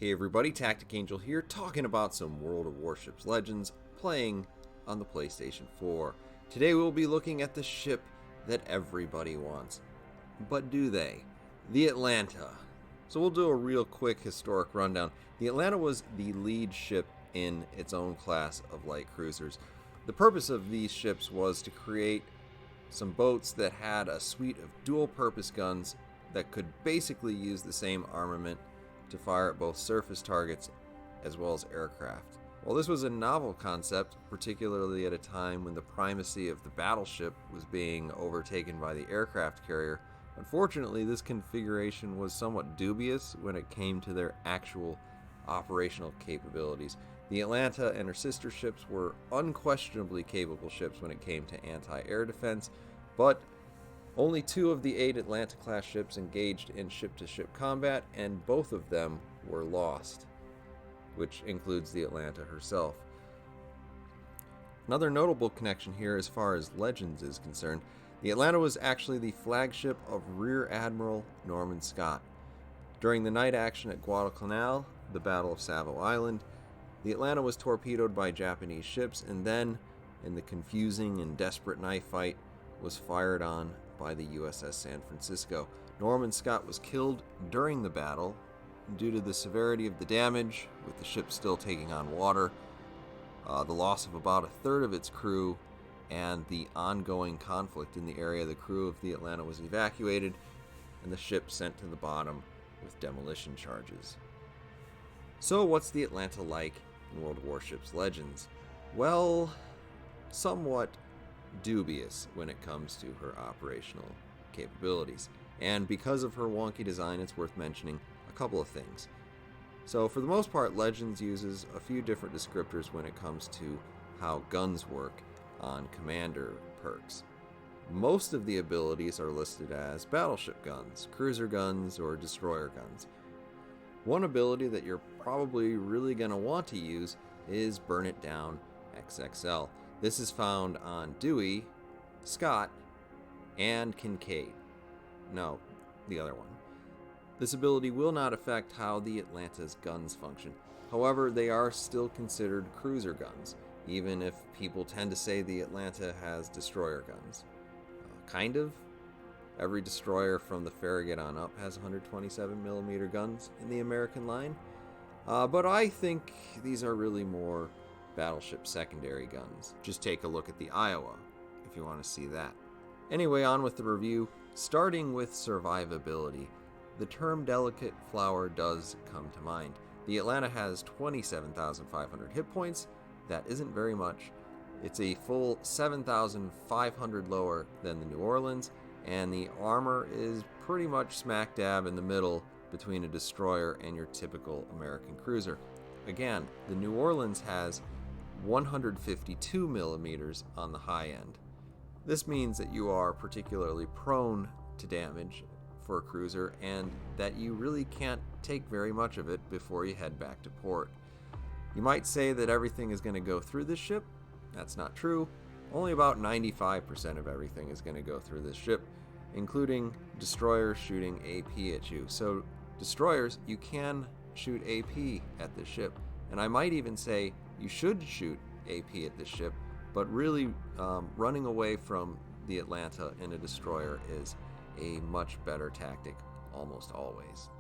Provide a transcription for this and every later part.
Hey everybody, Tactic Angel here, talking about some World of Warships Legends, playing on the PlayStation 4. Today we'll be looking at the ship that everybody wants. But do they? The Atlanta. So we'll do a real quick historic rundown. The Atlanta was the lead ship in its own class of light cruisers. The purpose of these ships was to create some boats that had a suite of dual-purpose guns that could basically use the same armament to fire at both surface targets as well as aircraft. While this was a novel concept, particularly at a time when the primacy of the battleship was being overtaken by the aircraft carrier, unfortunately this configuration was somewhat dubious when it came to their actual operational capabilities. The Atlanta and her sister ships were unquestionably capable ships when it came to anti-air defense, but only 2 of the 8 Atlanta-class ships engaged in ship-to-ship combat, and both of them were lost, which includes the Atlanta herself. Another notable connection here as far as Legends is concerned, the Atlanta was actually the flagship of Rear Admiral Norman Scott. During the night action at Guadalcanal, the Battle of Savo Island, the Atlanta was torpedoed by Japanese ships, and then, in the confusing and desperate knife fight, was fired on by the USS San Francisco. Norman Scott was killed during the battle due to the severity of the damage, with the ship still taking on water, the loss of about a third of its crew, and the ongoing conflict in the area. The crew of the Atlanta was evacuated, and the ship sent to the bottom with demolition charges. So what's the Atlanta like in World Warships Legends? Well, somewhat dubious when it comes to her operational capabilities. And because of her wonky design, it's worth mentioning a couple of things. So for the most part, Legends uses a few different descriptors when it comes to how guns work on commander perks. Most of the abilities are listed as battleship guns, cruiser guns, or destroyer guns. One ability that you're probably really going to want to use is Burn It Down XXL. This is found on Dewey, Scott, and Kincaid. No, the other one. This ability will not affect how the Atlanta's guns function. However, they are still considered cruiser guns, even if people tend to say the Atlanta has destroyer guns. Kind of. Every destroyer from the Farragut on up has 127mm guns in the American line. But I think these are really more battleship secondary guns. Just take a look at the Iowa if you want to see that. Anyway, on with the review. Starting with survivability, the term delicate flower does come to mind. The Atlanta has 27,500 hit points. That isn't very much. It's a full 7,500 lower than the New Orleans, and the armor is pretty much smack dab in the middle between a destroyer and your typical American cruiser. Again, the New Orleans has 152mm on the high end. This means that you are particularly prone to damage for a cruiser, and that you really can't take very much of it before you head back to port. You might say that everything is going to go through this ship. That's not true. Only about 95% of everything is going to go through this ship, including destroyers shooting AP at you. So destroyers, you can shoot AP at this ship, and I might even say you should shoot AP at this ship, but really running away from the Atlanta in a destroyer is a much better tactic almost always.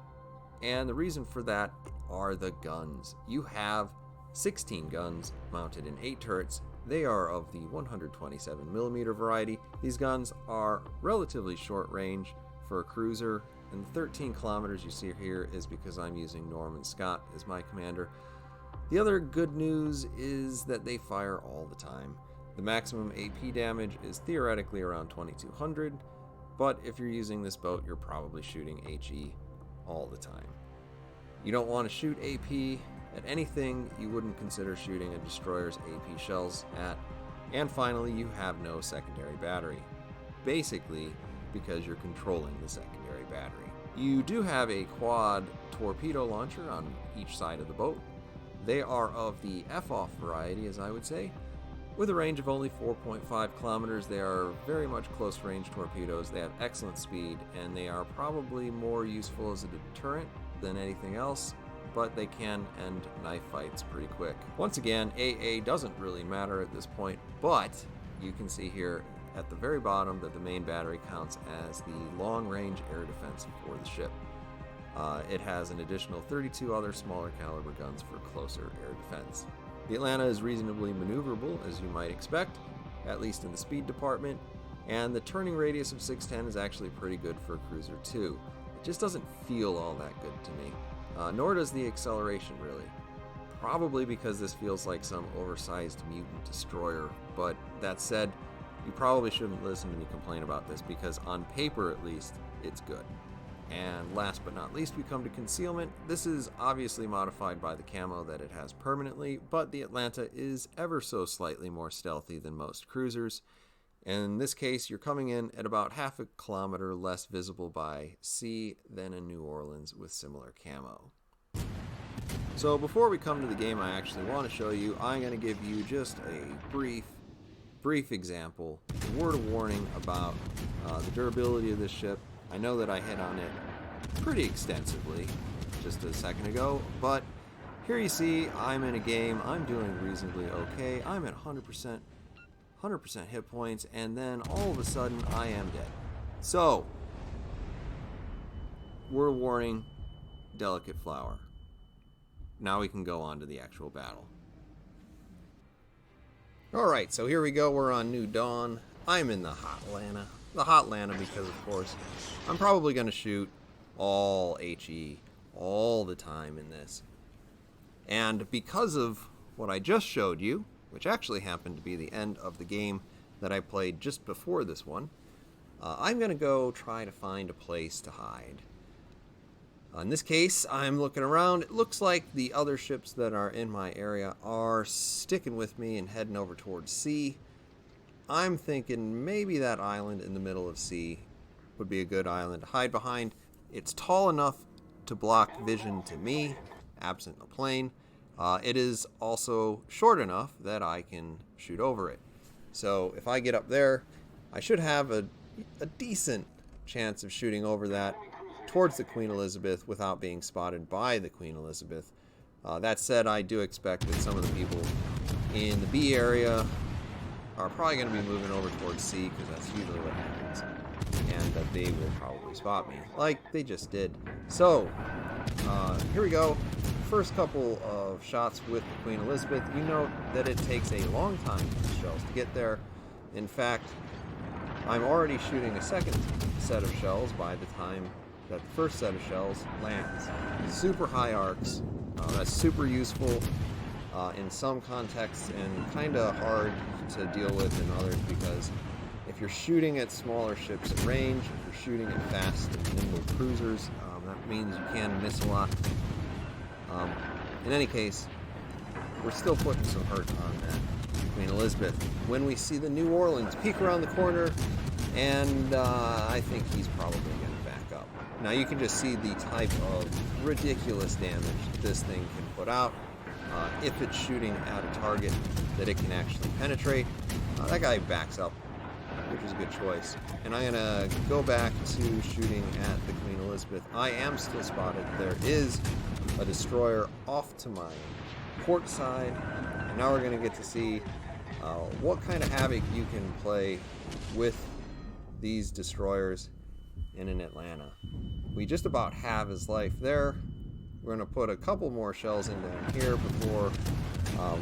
And the reason for that are the guns. You have 16 guns mounted in 8 turrets. They are of the 127mm variety. These guns are relatively short range for a cruiser, and the 13 kilometers you see here is because I'm using Norman Scott as my commander. The other good news is that they fire all the time. The maximum AP damage is theoretically around 2200, but if you're using this boat, you're probably shooting HE all the time. You don't want to shoot AP at anything you wouldn't consider shooting a destroyer's AP shells at. And finally, you have no secondary battery, basically because you're controlling the secondary battery. You do have a quad torpedo launcher on each side of the boat. They are of the F-off variety, as I would say. With a range of only 4.5 kilometers, they are very much close-range torpedoes. They have excellent speed, and they are probably more useful as a deterrent than anything else. but they can end knife fights pretty quick. Once again, AA doesn't really matter at this point, but you can see here at the very bottom that the main battery counts as the long-range air defense for the ship. It has an additional 32 other smaller caliber guns for closer air defense. The Atlanta is reasonably maneuverable, as you might expect, at least in the speed department, and the turning radius of 610 is actually pretty good for a cruiser too. It just doesn't feel all that good to me, nor does the acceleration really. Probably because this feels like some oversized mutant destroyer, but that said, you probably shouldn't listen to me complain about this because on paper at least, it's good. And last but not least, we come to concealment. This is obviously modified by the camo that it has permanently, but the Atlanta is ever so slightly more stealthy than most cruisers. In this case, you're coming in at about half a kilometer less visible by sea than in New Orleans with similar camo. So before we come to the game I actually want to show you, I'm going to give you just a brief example, a word of warning about the durability of this ship. I know that I hit on it pretty extensively just a second ago, but here you see I'm in a game, I'm doing reasonably okay, I'm at 100% hit points, and then all of a sudden I am dead. So, word of warning, delicate flower. Now we can go on to the actual battle. Alright, so here we go, we're on New Dawn. I'm in the Hot Atlanta. The Hot Atlanta because, of course, I'm probably going to shoot all HE all the time in this. And because of what I just showed you, which actually happened to be the end of the game that I played just before this one, I'm going to go try to find a place to hide. In this case, I'm looking around. It looks like the other ships that are in my area are sticking with me and heading over towards sea. I'm thinking maybe that island in the middle of sea would be a good island to hide behind. It's tall enough to block vision to me, absent a plane. It is also short enough that I can shoot over it. So if I get up there, I should have a decent chance of shooting over that towards the Queen Elizabeth without being spotted by the Queen Elizabeth. That said, I do expect that some of the people in the B area are probably going to be moving over towards C because that's usually what happens, and that they will probably spot me like they just did. So here we go. First couple of shots with the Queen Elizabeth. You note that it takes a long time for the shells to get there. In fact, I'm already shooting a second set of shells by the time that the first set of shells lands. Super high arcs. That's super useful in some contexts and kind of hard to deal with in others, because if you're shooting at smaller ships at range, if you're shooting at fast and nimble cruisers, that means you can miss a lot. In any case, we're still putting some hurt on that Queen Elizabeth. When we see the New Orleans peek around the corner, and I think he's probably going to back up. Now you can just see the type of ridiculous damage this thing can put out. If it's shooting at a target that it can actually penetrate, that guy backs up, which is a good choice. And I'm going to go back to shooting at the Queen Elizabeth. I am still spotted. There is a destroyer off to my port side, and now we're going to get to see what kind of havoc you can play with these destroyers in an Atlanta. We just about have his life there. We're going to put a couple more shells in down here before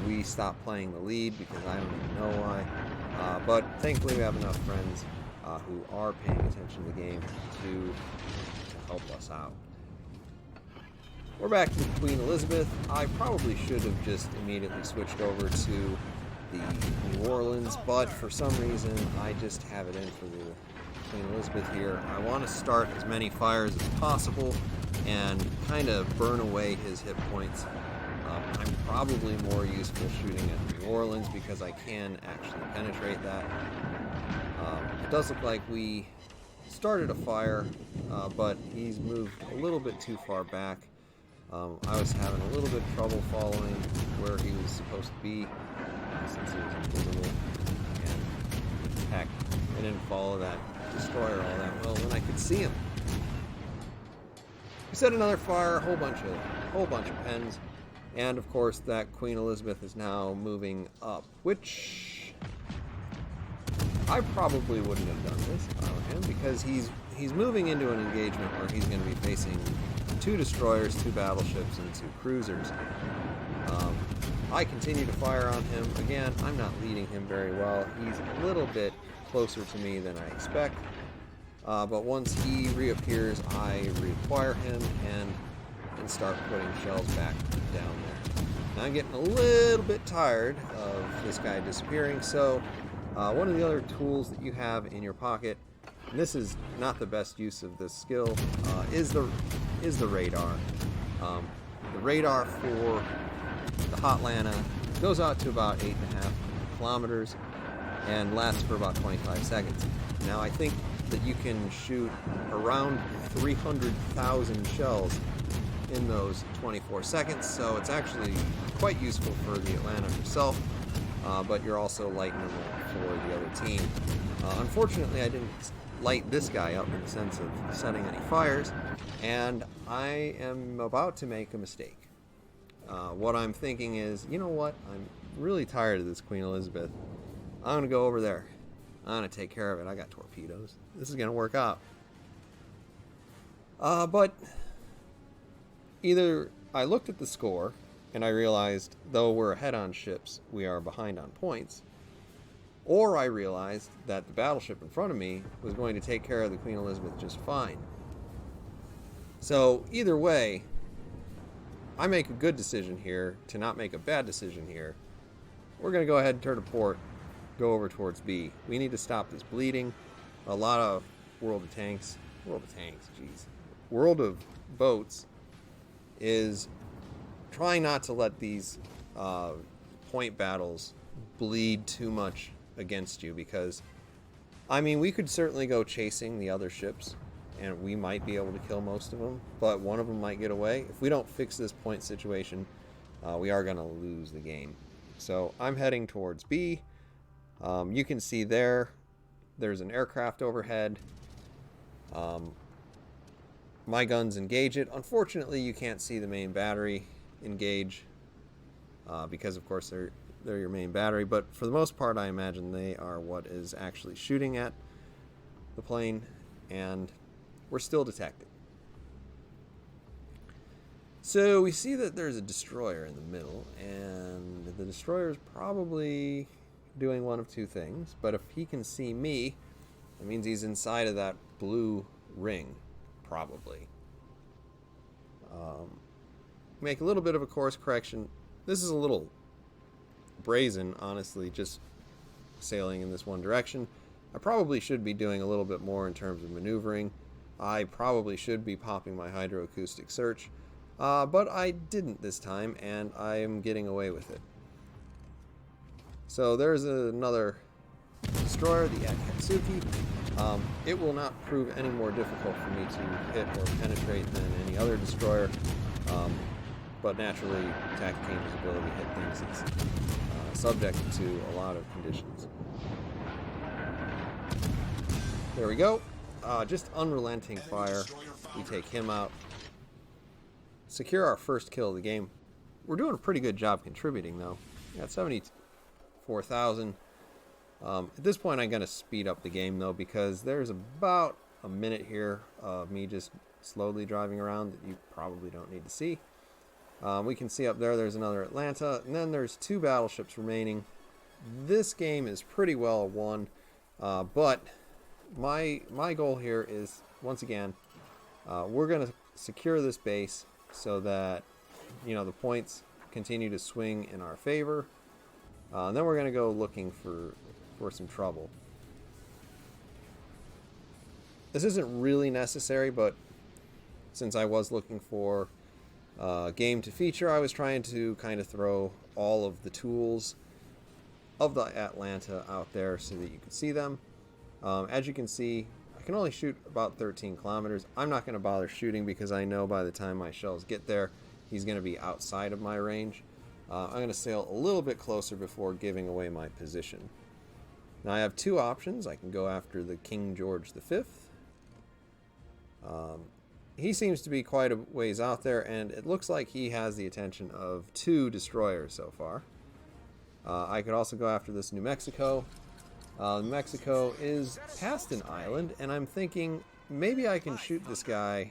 we stop playing the lead, because I don't even know why. But thankfully we have enough friends who are paying attention to the game to help us out. We're back to the Queen Elizabeth. I probably should have just immediately switched over to the New Orleans, but for some reason I just have it in for the Queen Elizabeth here. I want to start as many fires as possible and kind of burn away his hit points. I'm probably more useful shooting at New Orleans because I can actually penetrate that. It does look like we started a fire, but he's moved a little bit too far back. I was having a little bit of trouble following where he was supposed to be since he was invisible. And heck, I didn't follow that destroyer all that well when I could see him. We set another fire, a whole bunch of whole bunch of pens. And of course that Queen Elizabeth is now moving up, which I probably wouldn't have done this on him, because he's moving into an engagement where he's going to be facing 2 destroyers, 2 battleships, and 2 cruisers. I continue to fire on him. Again, I'm not leading him very well. He's a little bit closer to me than I expect. But once he reappears, I reacquire him and start putting shells back down there. Now I'm getting a little bit tired of this guy disappearing, so one of the other tools that you have in your pocket, and this is not the best use of this skill, is the radar. The radar for the Hotlanta goes out to about 8.5 kilometers and lasts for about 25 seconds. Now I think that you can shoot around 300,000 shells in those 24 seconds, so it's actually quite useful for the Atlanta herself, but you're also lighting them up for the other team. Unfortunately, I didn't light this guy up in the sense of setting any fires, and I am about to make a mistake. What I'm thinking is, you know what, I'm really tired of this Queen Elizabeth. I'm going to go over there. I'm going to take care of it. I got torpedoes. This is going to work out. But either I looked at the score and I realized, though we're ahead on ships, we are behind on points, or I realized that the battleship in front of me was going to take care of the Queen Elizabeth just fine. So either way, I make a good decision here to not make a bad decision here. We're going to go ahead and turn to port, go over towards B. We need to stop this bleeding. A lot of World of Boats is trying not to let these point battles bleed too much against you, because, I mean, we could certainly go chasing the other ships and we might be able to kill most of them, but one of them might get away. If we don't fix this point situation, we are going to lose the game. So I'm heading towards B. You can see there's an aircraft overhead. My guns engage it. Unfortunately, you can't see the main battery engage because, of course, they're your main battery. But for the most part, I imagine they are what is actually shooting at the plane, and we're still detected. So we see that there's a destroyer in the middle, and the destroyer is probably doing one of two things. But if he can see me, that means he's inside of that blue ring, probably. Make a little bit of a course correction. This is a little brazen, honestly, just sailing in this one direction. I probably should be doing a little bit more in terms of maneuvering. I probably should be popping my hydroacoustic search, but I didn't this time, and I am getting away with it. So there's another destroyer, the Akatsuki. It will not prove any more difficult for me to hit or penetrate than any other destroyer, but naturally, Takakanji's ability to hit things is subject to a lot of conditions. There we go. Just unrelenting fire. We take him out. Secure our first kill of the game. We're doing a pretty good job contributing, though. We got 74,000. At this point, I'm going to speed up the game, though, because there's about a minute here of me just slowly driving around that you probably don't need to see. We can see up there's another Atlanta, and then there's 2 battleships remaining. This game is pretty well won, but my goal here is, once again, we're going to secure this base so that, you know, the points continue to swing in our favor. And then we're going to go looking for some trouble. This isn't really necessary, but since I was looking for a game to feature, I was trying to kind of throw all of the tools of the Atlanta out there so that you could see them. As you can see, I can only shoot about 13 kilometers. I'm not going to bother shooting because I know by the time my shells get there, he's going to be outside of my range. I'm going to sail a little bit closer before giving away my position. Now I have 2 options. I can go after the King George V. he seems to be quite a ways out there, and it looks like he has the attention of 2 destroyers so far. I could also go after this New Mexico. New Mexico is past an island, and I'm thinking maybe I can shoot this guy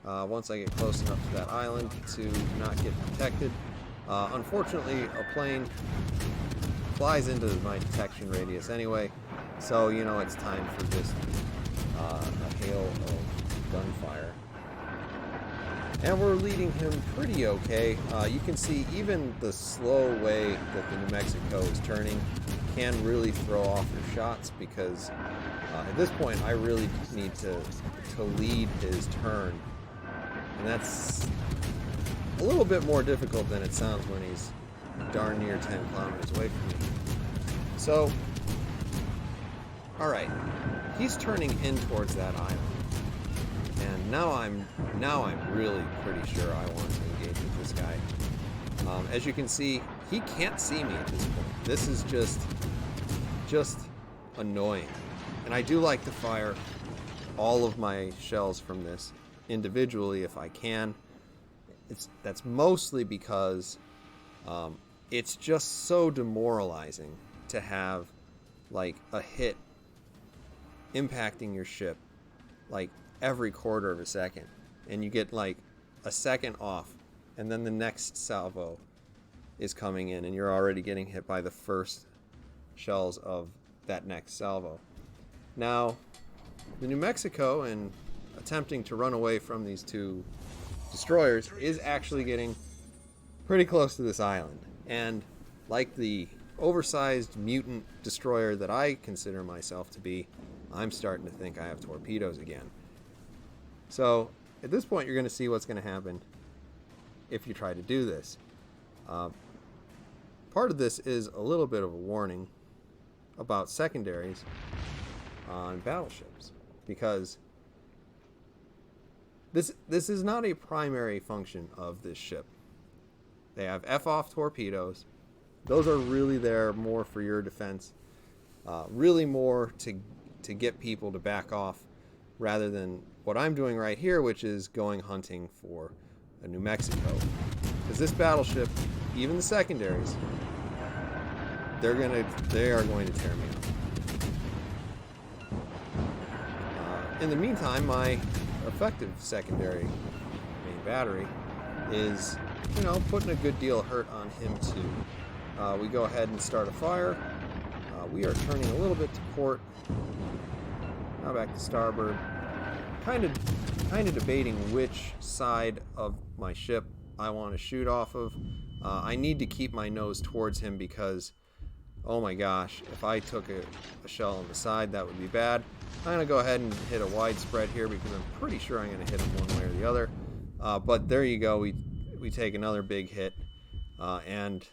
once I get close enough to that island to not get detected. Unfortunately, a plane flies into my detection radius anyway, so you know it's time for just a hail of gunfire. And we're leading him pretty okay. You can see even the slow way that the New Mexico is turning can really throw off your shots, because at this point I really need to lead his turn. And that's a little bit more difficult than it sounds when he's darn near 10 kilometers away from me. So, alright, he's turning in towards that island. And now I'm really pretty sure I want to engage with this guy. As you can see, he can't see me at this point. This is just annoying. And I do like to fire all of my shells from this individually if I can. That's mostly because it's just so demoralizing to have like a hit impacting your ship like every quarter of a second, and you get like a second off, and then the next salvo is coming in and you're already getting hit by the first shells of that next salvo. Now the New Mexico, in attempting to run away from these 2 destroyers, is actually getting pretty close to this island, and like the oversized mutant destroyer that I consider myself to be, I'm starting to think I have torpedoes again. So at this point you're going to see what's going to happen if you try to do this. Part of this is a little bit of a warning about secondaries on battleships, because this is not a primary function of this ship. They have F-off torpedoes. Those are really there more for your defense, really more to get people to back off, rather than what I'm doing right here, which is going hunting for a New Mexico. Because this battleship, even the secondaries, they are going to tear me up. In the meantime, my effective secondary main battery is, you know, putting a good deal of hurt on him too. We go ahead and start a fire. We are turning a little bit to port. Now back to starboard. Kind of debating which side of my ship I want to shoot off of. I need to keep my nose towards him because, oh my gosh, if I took a shell on the side, that would be bad. I'm going to go ahead and hit a wide spread here because I'm pretty sure I'm going to hit him one way or the other. But there you go, we take another big hit. And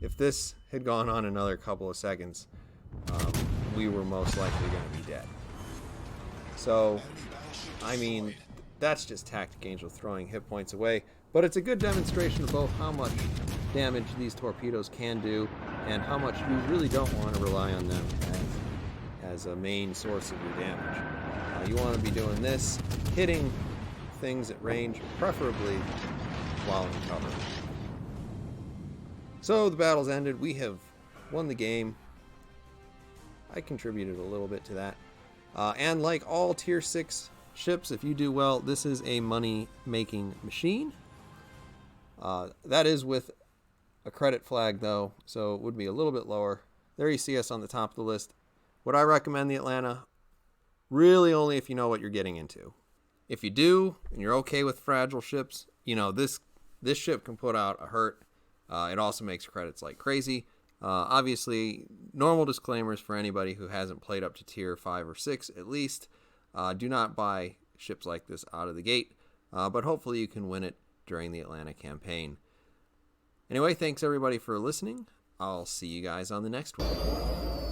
if this had gone on another couple of seconds, we were most likely going to be dead. So, I mean, that's just Tactic Angel throwing hit points away. But it's a good demonstration of both how much damage these torpedoes can do and how much you really don't want to rely on them as a main source of your damage. You want to be doing this, hitting things at range, preferably while in cover. So the battle's ended. We have won the game. I contributed a little bit to that. And like all tier 6 ships, if you do well, this is a money-making machine. That is with a credit flag, though, so it would be a little bit lower. There you see us on the top of the list. Would I recommend the Atlanta? Really only if you know what you're getting into. If you do, and you're okay with fragile ships, you know, this ship can put out a hurt. It also makes credits like crazy. Obviously, normal disclaimers for anybody who hasn't played up to tier 5 or 6 at least. Do not buy ships like this out of the gate, but hopefully you can win it during the Atlanta campaign. Anyway, thanks everybody for listening. I'll see you guys on the next one.